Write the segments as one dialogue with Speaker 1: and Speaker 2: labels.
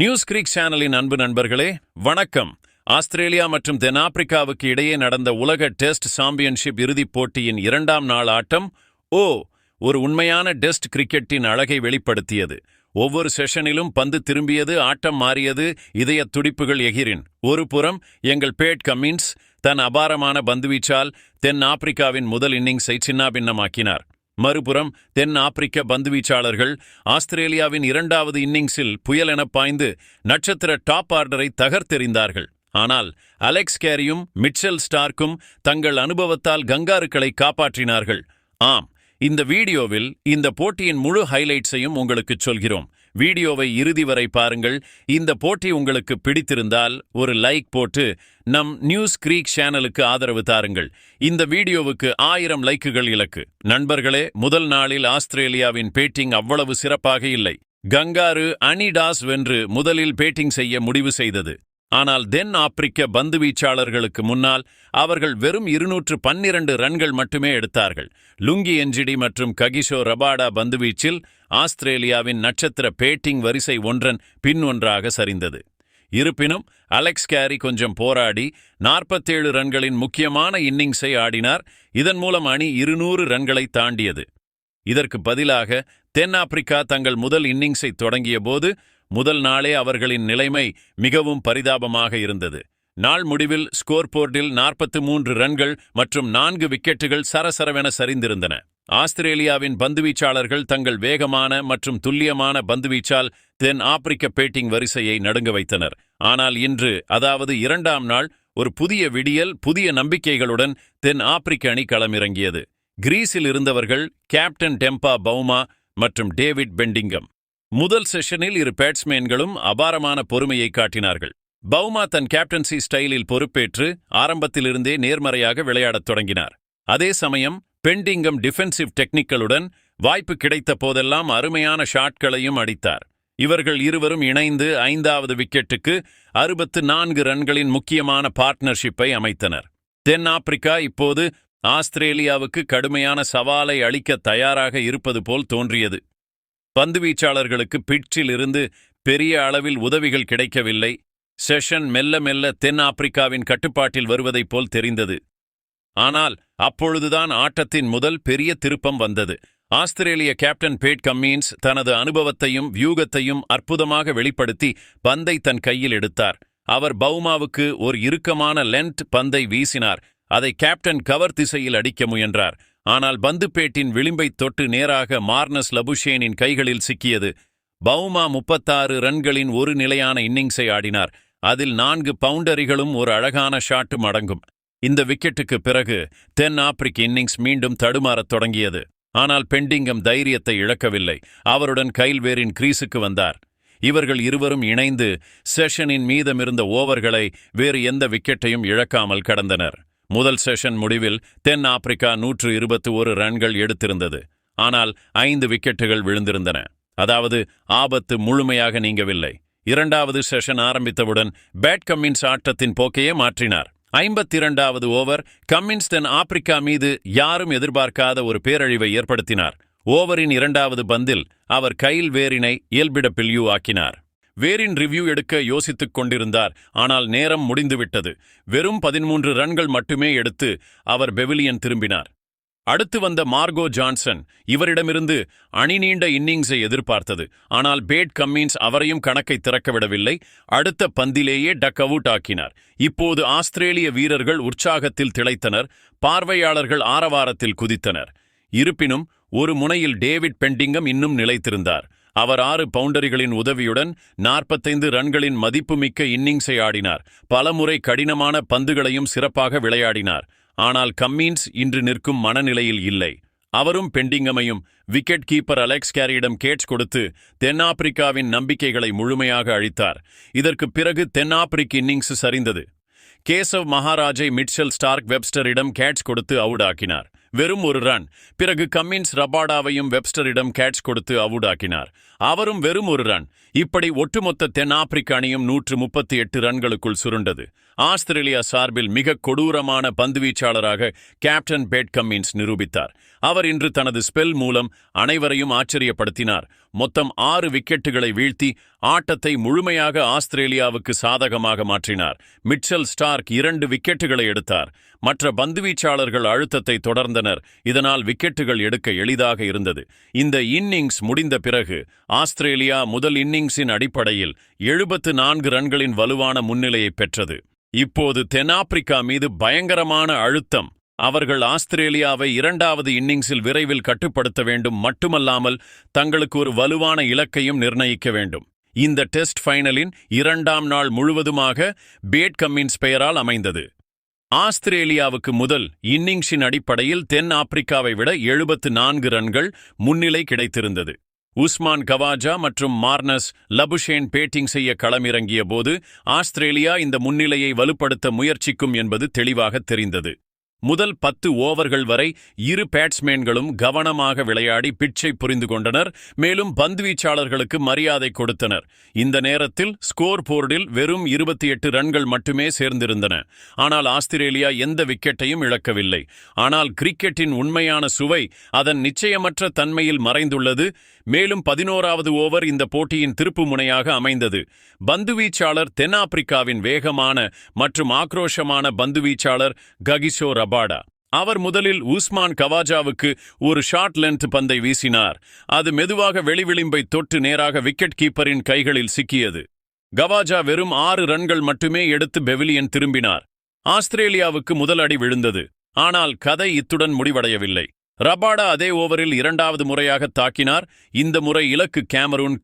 Speaker 1: News Greek சேனலின் அன்பு நண்பர்களே வணக்கம். ஆஸ்திரேலியா மற்றும் தென்னாப்பிரிக்காவுக்கு இடையே நடந்த உலக டெஸ்ட் சாம்பியன்ஷிப் இறுதிப் போட்டியின் 2ஆம் நாள் ஆட்டம் ஒரு உண்மையான டெஸ்ட் கிரிக்கெட்டின் அழகை வெளிப்படுத்தியது. ஒவ்வொரு செஷனிலும் பந்து திரும்பியது, ஆட்டம் மாறியது, இதய துடிப்புகள் எகிரின். ஒரு புறம் எங்கள் பேட் கமின்ஸ் தன் அபாரமான பந்துவீச்சால் தென் ஆப்பிரிக்காவின் முதல் இன்னிங்ஸை சின்னாபின்னமாக்கினார். மறுபுறம் தென் ஆப்பிரிக்க பந்துவீச்சாளர்கள் ஆஸ்திரேலியாவின் 2வது இன்னிங்ஸில் புயலென பாய்ந்து நட்சத்திர டாப் ஆர்டரை தகர்த்தெறிந்தார்கள். ஆனால் அலெக்ஸ் கேரியும் மிட்செல் ஸ்டார்க்கும் தங்கள் அனுபவத்தால் கங்காருக்களை காப்பாற்றினார்கள். ஆம், இந்த வீடியோவில் இந்த போட்டியின் முழு ஹைலைட்ஸையும் உங்களுக்குச் சொல்கிறோம். வீடியோவை இறுதி வரை பாருங்கள். இந்த போட்டி உங்களுக்கு பிடித்திருந்தால் ஒரு லைக் போட்டு நம் நியூஸ் கிரீக் சேனலுக்கு ஆதரவு தாருங்கள். இந்த வீடியோவுக்கு 1000 லைக்குகள் இலக்கு. நண்பர்களே, முதல் நாளில் ஆஸ்திரேலியாவின் பேட்டிங் அவ்வளவு சிறப்பாக இல்லை. கங்காரு அனிடாஸ் வென்று முதலில் பேட்டிங் செய்ய முடிவு செய்தது. ஆனால் தென் ஆப்பிரிக்க பந்துவீச்சாளர்களுக்கு முன்னால் அவர்கள் வெறும் 212 ரன்கள் மட்டுமே எடுத்தார்கள். லுங்கி என்ஜிடி மற்றும் ககிஷோ ரபாடா பந்துவீச்சில் ஆஸ்திரேலியாவின் நட்சத்திர பேட்டிங் வரிசை ஒன்றன் பின் ஒன்றாக சரிந்தது. இருப்பினும் அலெக்ஸ் கேரி கொஞ்சம் போராடி 47 ரன்களின் முக்கியமான இன்னிங்ஸை ஆடினார். இதன் மூலம் அணி 200 ரன்களை தாண்டியது. இதற்கு பதிலாக தென்னாப்பிரிக்கா தங்கள் முதல் இன்னிங்ஸை தொடங்கிய போது முதல் நாளே அவர்களின் நிலைமை மிகவும் பரிதாபமாக இருந்தது. நாள் முடிவில் ஸ்கோர் போர்டில் 43 ரன்கள் மற்றும் 4 விக்கெட்டுகள் சரசரவென சரிந்திருந்தன. ஆஸ்திரேலியாவின் பந்துவீச்சாளர்கள் தங்கள் வேகமான மற்றும் துல்லியமான பந்துவீச்சால் தென் ஆப்பிரிக்க பேட்டிங் வரிசையை நடுங்க வைத்தனர். ஆனால் இன்று, அதாவது 2ஆம் நாள், ஒரு புதிய விடியல், புதிய நம்பிக்கைகளுடன் தென் ஆப்பிரிக்க அணி களமிறங்கியது. கிரீஸில் இருந்தவர்கள் கேப்டன் டெம்பா பவுமா மற்றும் டேவிட் பெண்டிங்கம். முதல் செஷனில் இரு பேட்ஸ்மேன்களும் அபாரமான பொறுமையை காட்டினார்கள். பவுமா தன் கேப்டன்சி ஸ்டைலில் பொறுப்பேற்று ஆரம்பத்திலிருந்தே நேர்மறையாக விளையாடத் தொடங்கினார். அதே சமயம் பெண்டிங்கம் டிஃபென்சிவ் டெக்னிக்களுடன் வாய்ப்பு கிடைத்த போதெல்லாம் அருமையான ஷாட்களையும் அடித்தார். இவர்கள் இருவரும் இணைந்து 5வது விக்கெட்டுக்கு 64 ரன்களின் முக்கியமான பார்ட்னர்ஷிப்பை அமைத்தனர். தென் ஆப்பிரிக்கா இப்போது ஆஸ்திரேலியாவுக்கு கடுமையான சவாலை அளிக்க தயாராக இருப்பது போல் தோன்றியது. பந்துவீச்சாளர்களுக்கு பிட்சில் இருந்து பெரிய அளவில் உதவிகள் கிடைக்கவில்லை. செஷன் மெல்ல மெல்ல தென் ஆப்பிரிக்காவின் கட்டுப்பாட்டில் வருவதைப் போல் தெரிந்தது. ஆனால் அப்பொழுதுதான் ஆட்டத்தின் முதல் பெரிய திருப்பம் வந்தது. ஆஸ்திரேலிய கேப்டன் பேட் கம்மின்ஸ் தனது அனுபவத்தையும் வியூகத்தையும் அற்புதமாக வெளிப்படுத்தி பந்தை தன் கையில் எடுத்தார். அவர் பவுமாவுக்கு ஒரு இறுக்கமான லென்த் பந்தை வீசினார். அதை கேப்டன் கவர் திசையில் அடிக்க முயன்றார். ஆனால் பந்து பேட்டின் விளிம்பை தொட்டு நேராக மார்னஸ் லபுஷேனின் கைகளில் சிக்கியது. பவுமா 36 ரன்களின் ஒரு நிலையான இன்னிங்ஸை ஆடினார். அதில் 4 பவுண்டரிகளும் ஒரு அழகான ஷாட்டும் அடங்கும். இந்த விக்கெட்டுக்கு பிறகு தென் ஆப்பிரிக்க இன்னிங்ஸ் மீண்டும் தடுமாறத் தொடங்கியது. ஆனால் பெண்டிங்கம் தைரியத்தை இழக்கவில்லை. அவருடன் கைல்வேரின் கிரீஸுக்கு வந்தார். இவர்கள் இருவரும் இணைந்து செஷனின் மீதமிருந்த ஓவர்களை வேறு எந்த விக்கெட்டையும் இழக்காமல் கடந்தனர். முதல் செஷன் முடிவில் தென் ஆப்பிரிக்கா 121 ரன்கள் எடுத்திருந்தது. ஆனால் 5 விக்கெட்டுகள் விழுந்திருந்தன. அதாவது ஆபத்து முழுமையாக நீங்கவில்லை. 2வது செஷன் ஆரம்பித்தவுடன் பேட் கம்மின்ஸ் ஆட்டத்தின் போக்கையே மாற்றினார். 52வது ஓவர் கம்மின்ஸ் தென் ஆப்பிரிக்கா மீது யாரும் எதிர்பார்க்காத ஒரு பேரழிவை ஏற்படுத்தினார். ஓவரின் 2வது பந்தில் அவர் கைல் வேரினை இயல்பிடப்பில் ஆக்கினார். வேரின் ரிவ்யூ எடுக்க யோசித்துக் கொண்டிருந்தார். ஆனால் நேரம் முடிந்துவிட்டது. வெறும் 13 ரன்கள் மட்டுமே எடுத்து அவர் பெவிலியன் திரும்பினார். அடுத்து வந்த மார்கோ ஜான்சன் இவரிடமிருந்து அணி நீண்ட இன்னிங்ஸை எதிர்பார்த்தது. ஆனால் பேட் கம்மின்ஸ் அவரையும் கணக்கை திறக்கவிடவில்லை. அடுத்த பந்திலேயே டக் அவுட் ஆக்கினார். இப்போது ஆஸ்திரேலிய வீரர்கள் உற்சாகத்தில் திளைத்தனர். பார்வையாளர்கள் ஆரவாரத்தில் குதித்தனர். இருப்பினும் ஒரு முனையில் டேவிட் பெண்டிங்கம் இன்னும் நிலைத்திருந்தார். அவர் 6 பவுண்டரிகளின் உதவியுடன் 45 ரன்களின் மதிப்புமிக்க இன்னிங்ஸை ஆடினார். பலமுறை கடினமான பந்துகளையும் சிறப்பாக விளையாடினார். ஆனால் கம்மின்ஸ் இன்று நிற்கும் மனநிலையில் இல்லை. அவரும் பெண்டிங்கமையும் விக்கெட் கீப்பர் அலெக்ஸ் கேரியிடம் கேட்ச் கொடுத்து தென்னாப்பிரிக்காவின் நம்பிக்கைகளை முழுமையாக அழித்தார். இதற்கு பிறகு தென்னாப்பிரிக்க இன்னிங்ஸ் சரிந்தது. கேசவ் மகாராஜை மிட்செல் ஸ்டார்க் வெப்ஸ்டரிடம் கேட்ச் கொடுத்து அவுட் ஆக்கினார். வெறும் 1 ரன். பிறகு கம்மின்ஸ் ரபாடாவையும் வெப்ஸ்டரிடம் கேட்ச் கொடுத்து அவுட் ஆக்கினார். அவரும் வெறும் 1 ரன். இப்படி ஒட்டுமொத்த தென் ஆப்பிரிக்க அணியும் 138 ரன்களுக்குள் சுருண்டது. ஆஸ்திரேலியா சார்பில் மிக கொடூரமான பந்துவீச்சாளராக கேப்டன் பேட் கம்மின்ஸ் நிரூபித்தார். அவர் இன்று தனது ஸ்பெல் மூலம் அனைவரையும் ஆச்சரியப்படுத்தினார். மொத்தம் 6 விக்கெட்டுகளை வீழ்த்தி ஆட்டத்தை முழுமையாக ஆஸ்திரேலியாவுக்கு சாதகமாக மாற்றினார். மிட்சல் ஸ்டார்க் 2 விக்கெட்டுகளை எடுத்தார். மற்ற பந்துவீச்சாளர்கள் அழுத்தத்தை தொடர்ந்தனர். இதனால் விக்கெட்டுகள் எடுக்க எளிதாக இருந்தது. இந்த இன்னிங்ஸ் முடிந்த பிறகு ஆஸ்திரேலியா முதல் இன்னிங்ஸின் அடிப்படையில் 74 ரன்களின் வலுவான முன்னிலையை பெற்றது. இப்போது தென்னாப்பிரிக்கா மீது பயங்கரமான அழுத்தம். அவர்கள் ஆஸ்திரேலியாவை 2வது இன்னிங்ஸில் விரைவில் கட்டுப்படுத்த வேண்டும், மட்டுமல்லாமல் தங்களுக்கு ஒரு வலுவான இலக்கையும் நிர்ணயிக்க வேண்டும். இந்த டெஸ்ட் ஃபைனலின் 2ஆம் நாள் முழுவதுமாக பேட் கம்மின்ஸ் பெயரால் அமைந்தது. ஆஸ்திரேலியாவுக்கு முதல் இன்னிங்ஸின் அடிப்படையில் தென் ஆப்பிரிக்காவை விட 74 ரன்கள் முன்னிலை கிடைத்திருந்தது. உஸ்மான் கவாஜா மற்றும் மார்னஸ் லபுஷேன் பேட்டிங் செய்ய களமிறங்கிய போது ஆஸ்திரேலியா இந்த முன்னிலையை வலுப்படுத்த முயற்சிக்கும் என்பது தெளிவாக தெரிந்தது. முதல் 10 ஓவர்கள் வரை இரு பேட்ஸ்மேன்களும் கவனமாக விளையாடி பிட்சை புரிந்து கொண்டனர், மேலும் பந்துவீச்சாளர்களுக்கு மரியாதை கொடுத்தனர். இந்த நேரத்தில் ஸ்கோர் போர்டில் வெறும் 28 ரன்கள் மட்டுமே சேர்ந்திருந்தன. ஆனால் ஆஸ்திரேலியா எந்த விக்கெட்டையும் இழக்கவில்லை. ஆனால் கிரிக்கெட்டின் உண்மையான சுவை அதன் நிச்சயமற்ற தன்மையில் மறைந்துள்ளது. மேலும் 11வது ஓவர் இந்த போட்டியின் திருப்பு முனையாக அமைந்தது. பந்துவீச்சாளர் தென்னாப்பிரிக்காவின் வேகமான மற்றும் ஆக்ரோஷமான பந்துவீச்சாளர் ககிசோ ரபாடா. அவர் முதலில் உஸ்மான் கவாஜாவுக்கு ஒரு ஷார்ட் லென்த் பந்தை வீசினார். அது மெதுவாக வெளிவிளிம்பை தொட்டு நேராக விக்கெட் கீப்பரின் கைகளில் சிக்கியது. கவாஜா வெறும் 6 ரன்கள் மட்டுமே எடுத்து பெவிலியன் திரும்பினார். ஆஸ்திரேலியாவுக்கு முதல் அடி விழுந்தது. ஆனால் கதை இத்துடன் முடிவடையவில்லை. ரபாடா அதே ஓவரில் 2வது முறையாக தாக்கினார். இந்த முறை இலக்கு கேமரூன்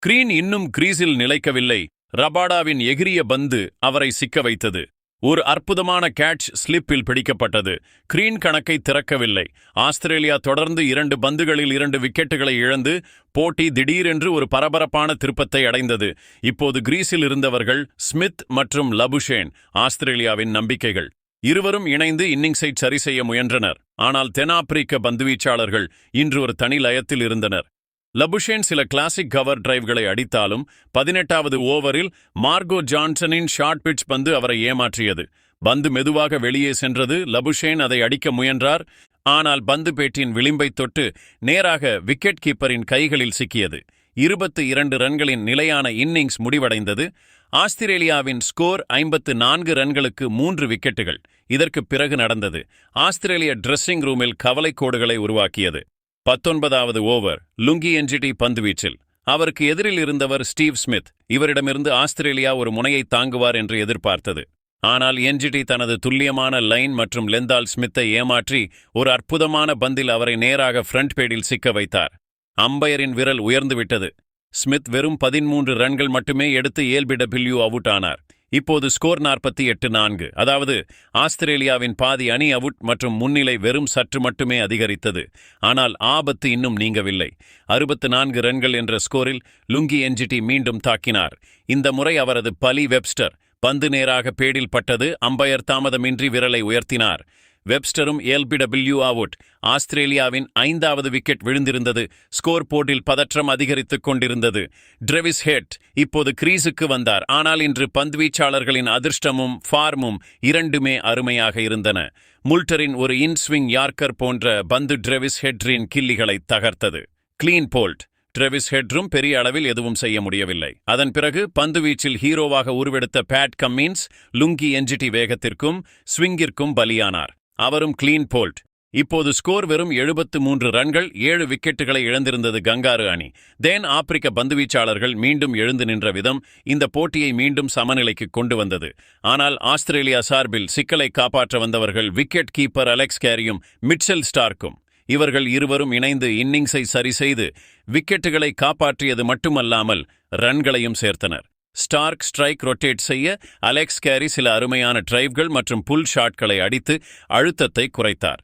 Speaker 1: கிரீன் இன்னும் கிரீஸில் நிலைக்கவில்லை. ரபாடாவின் எகிரிய பந்து அவரை சிக்க வைத்தது. ஒரு அற்புதமான கேட்ச் ஸ்லிப்பில் பிடிக்கப்பட்டது. கிரீன் கணக்கை திறக்கவில்லை. ஆஸ்திரேலியா தொடர்ந்து 2 பந்துகளில் 2 விக்கெட்டுகளை இழந்து போட்டி திடீரென்று ஒரு பரபரப்பான திருப்பத்தை அடைந்தது. இப்போது கிரீஸில் இருந்தவர்கள் ஸ்மித் மற்றும் லபுஷேன், ஆஸ்திரேலியாவின் நம்பிக்கைகள். இருவரும் இணைந்து இன்னிங்ஸை சரி செய்ய முயன்றனர். ஆனால் தென்னாப்பிரிக்க பந்துவீச்சாளர்கள் இன்று ஒரு தனி லயத்தில் இருந்தனர். லபுஷேன் சில கிளாசிக் கவர் டிரைவ்களை அடித்தாலும் 18வது ஓவரில் மார்கோ ஜான்சனின் ஷார்ட் பிட்ச் பந்து அவரை ஏமாற்றியது. பந்து மெதுவாக வெளியே சென்றது. லபுஷேன் அதை அடிக்க முயன்றார். ஆனால் பந்து பேட்டின் விளிம்பை தொட்டு நேராக விக்கெட் கீப்பரின் கைகளில் சிக்கியது. 22 ரன்களின் நிலையான இன்னிங்ஸ் முடிவடைந்தது. ஆஸ்திரேலியாவின் ஸ்கோர் 54 ரன்களுக்கு 3 விக்கெட்டுகள். இதற்கு பிறகு நடந்தது ஆஸ்திரேலிய ட்ரெஸ்ஸிங் ரூமில் கவலைக்கோடுகளை உருவாக்கியது. 19வது ஓவர் லுங்கி என்ஜிடி பந்துவீச்சில். அவருக்கு எதிரில் இருந்தவர் ஸ்டீவ் ஸ்மித். இவரிடமிருந்து ஆஸ்திரேலியா ஒரு முனையை தாங்குவார் என்று எதிர்பார்த்தது. ஆனால் என்ஜிடி தனது துல்லியமான லைன் மற்றும் லெந்தால் ஸ்மித்தை ஏமாற்றி ஒரு அற்புதமான பந்தில் அவரை நேராக ஃப்ரண்ட் பேடில் சிக்க வைத்தார். அம்பையரின் விரல் உயர்ந்துவிட்டது. ஸ்மித் வெறும் 13 ரன்கள் மட்டுமே எடுத்து ஏல்பிடபிள்யூ அவுட் ஆனார். இப்போது ஸ்கோர் 48-4, அதாவது ஆஸ்திரேலியாவின் பாதி அணி அவுட் மற்றும் முன்னிலை வெறும் சற்று மட்டுமே அதிகரித்தது. ஆனால் ஆபத்து இன்னும் நீங்கவில்லை. 64 ரன்கள் என்ற ஸ்கோரில் லுங்கி என்ஜிடி மீண்டும் தாக்கினார். இந்த முறை அவரது பலி வெப்ஸ்டர். பந்து நேராக பேடில் பட்டது. அம்பையர் தாமதமின்றி விரலை உயர்த்தினார். வெப்ஸ்டரும் ஏல்பிடபிள்யூ அவுட். ஆஸ்திரேலியாவின் 5வது விக்கெட் விழுந்திருந்தது. ஸ்கோர் போர்டில் பதற்றம் அதிகரித்துக் கொண்டிருந்தது. ட்ரெவிஸ் ஹெட் இப்போது கிரீஸுக்கு வந்தார். ஆனால் இன்று பந்துவீச்சாளர்களின் அதிர்ஷ்டமும் ஃபார்மும் இரண்டுமே அருமையாக இருந்தன. முல்டரின் ஒரு இன்ஸ்விங் யார்க்கர் போன்ற பந்து ட்ரெவிஸ் ஹெட்ரின் கில்லிகளை தகர்த்தது. Clean bowled. ட்ரெவிஸ் ஹெட்ரும் பெரிய அளவில் எதுவும் செய்ய முடியவில்லை. அதன் பிறகு பந்துவீச்சில் ஹீரோவாக உருவெடுத்த பேட் கம்மின்ஸ் லுங்கி என்ஜிடி வேகத்திற்கும் ஸ்விங்கிற்கும் பலியானார். அவரும் கிளீன் போல்ட். இப்போது ஸ்கோர் வெறும் 73 ரன்கள். 7 விக்கெட்டுகளை இழந்திருந்தது கங்காரு அணி. தென் ஆப்பிரிக்க பந்துவீச்சாளர்கள் மீண்டும் எழுந்து நின்ற விதம் இந்த போட்டியை மீண்டும் சமநிலைக்கு கொண்டு வந்தது. ஆனால் ஆஸ்திரேலியா சார்பில் சிக்கலை காப்பாற்ற வந்தவர்கள் விக்கெட் கீப்பர் அலெக்ஸ் கேரியும் மிட்செல் ஸ்டார்க்கும். இவர்கள் இருவரும் இணைந்து இன்னிங்ஸை சரி செய்து விக்கெட்டுகளை காப்பாற்றியது மட்டுமல்லாமல் ரன்களையும் சேர்த்தனர். ஸ்டார்க் ஸ்ட்ரைக் ரொட்டேட் செய்ய, அலெக்ஸ் கேரி சில அருமையான டிரைவ்கள் மற்றும் புல் ஷாட்களை அடித்து அழுத்தத்தை குறைத்தார்.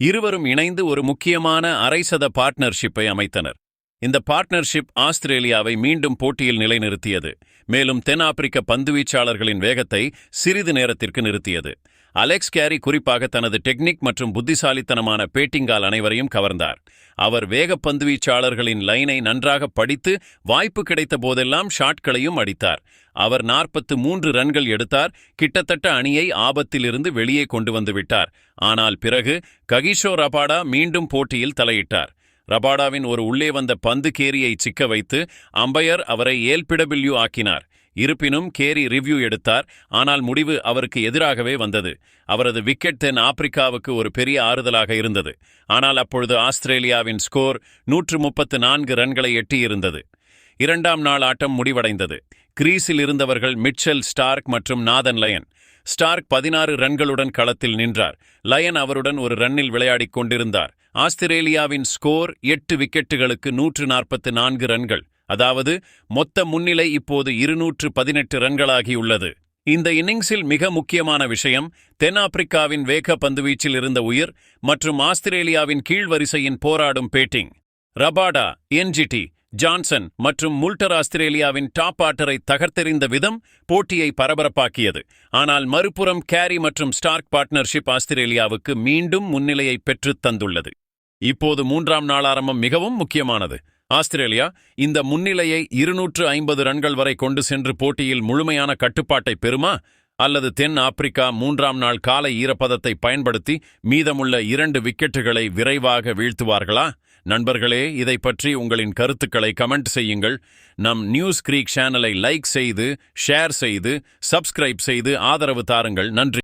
Speaker 1: இருவரும் இணைந்து ஒரு முக்கியமான அரைசத பார்ட்னர்ஷிப்பை அமைத்தனர். இந்த பார்ட்னர்ஷிப் ஆஸ்திரேலியாவை மீண்டும் போட்டியில் நிலைநிறுத்தியது. மேலும் தென்னாப்பிரிக்க பந்துவீச்சாளர்களின் வேகத்தை சிறிது நேரத்திற்கு நிறுத்தியது. அலெக்ஸ் கேரி குறிப்பாக தனது டெக்னிக் மற்றும் புத்திசாலித்தனமான பேட்டிங்கால் அனைவரையும் கவர்ந்தார். அவர் வேக பந்துவீச்சாளர்களின் லைனை நன்றாக படித்து வாய்ப்பு கிடைத்த போதெல்லாம் ஷாட்களையும் அடித்தார். அவர் 43 ரன்கள் எடுத்தார். கிட்டத்தட்ட அணியை ஆபத்திலிருந்து வெளியே கொண்டு வந்து விட்டார். ஆனால் பிறகு ககிசோ ரபாடா மீண்டும் போட்டியில் தலையிட்டார். ரபாடாவின் ஒரு உள்ளே வந்த பந்து கேரியை சிக்க வைத்து அம்பையர் அவரை ஏல்பிடபிள்யூ ஆக்கினார். இருப்பினும் கேரி ரிவ்யூ எடுத்தார். ஆனால் முடிவு அவருக்கு எதிராகவே வந்தது. அவரது விக்கெட் தென் ஆப்பிரிக்காவுக்கு ஒரு பெரிய ஆறுதலாக இருந்தது. ஆனால் அப்பொழுது ஆஸ்திரேலியாவின் ஸ்கோர் 134 ரன்களை எட்டியிருந்தது. இரண்டாம் நாள் ஆட்டம் முடிவடைந்தது. கிரீஸில் இருந்தவர்கள் மிட்செல் ஸ்டார்க் மற்றும் நாதன் லயன். ஸ்டார்க் 16 ரன்களுடன் களத்தில் நின்றார். லயன் அவருடன் ஒரு ரன்னில் விளையாடிக் கொண்டிருந்தார். ஆஸ்திரேலியாவின் ஸ்கோர் 8 விக்கெட்டுகளுக்கு 144 ரன்கள். அதாவது மொத்த முன்னிலை இப்போது 218 ரன்களாகியுள்ளது. இந்த இன்னிங்ஸில் மிக முக்கியமான விஷயம் தென்னாப்பிரிக்காவின் வேக பந்துவீச்சில் இருந்த உயிர் மற்றும் ஆஸ்திரேலியாவின் கீழ்வரிசையின் போராடும் பேட்டிங். ரபாடா, என்ஜிடி, ஜான்சன் மற்றும் முல்டர் ஆஸ்திரேலியாவின் டாப் ஆர்டரை தகர்த்தெறிந்த விதம் போட்டியை பரபரப்பாக்கியது. ஆனால் மறுபுறம் கேரி மற்றும் ஸ்டார்க் பார்ட்னர்ஷிப் ஆஸ்திரேலியாவுக்கு மீண்டும் முன்னிலையை பெற்றுத் தந்துள்ளது. இப்போது 3ஆம் நாள் ஆரம்பம் மிகவும் முக்கியமானது. ஆஸ்திரேலியா இந்த முன்னிலையை 250 ரன்கள் வரை கொண்டு சென்று போட்டியில் முழுமையான கட்டுப்பாட்டை பெறுமா, அல்லது தென் ஆப்பிரிக்கா 3ஆம் நாள் காலை ஈரப்பதத்தை பயன்படுத்தி மீதமுள்ள 2 விக்கெட்டுகளை விரைவாக வீழ்த்துவார்களா? நண்பர்களே, இதை பற்றி உங்களின் கருத்துக்களை கமெண்ட் செய்யுங்கள். நம் நியூஸ் கிரீக் சேனலை லைக் செய்து, ஷேர் செய்து, சப்ஸ்கிரைப் செய்து ஆதரவு தாருங்கள். நன்றி.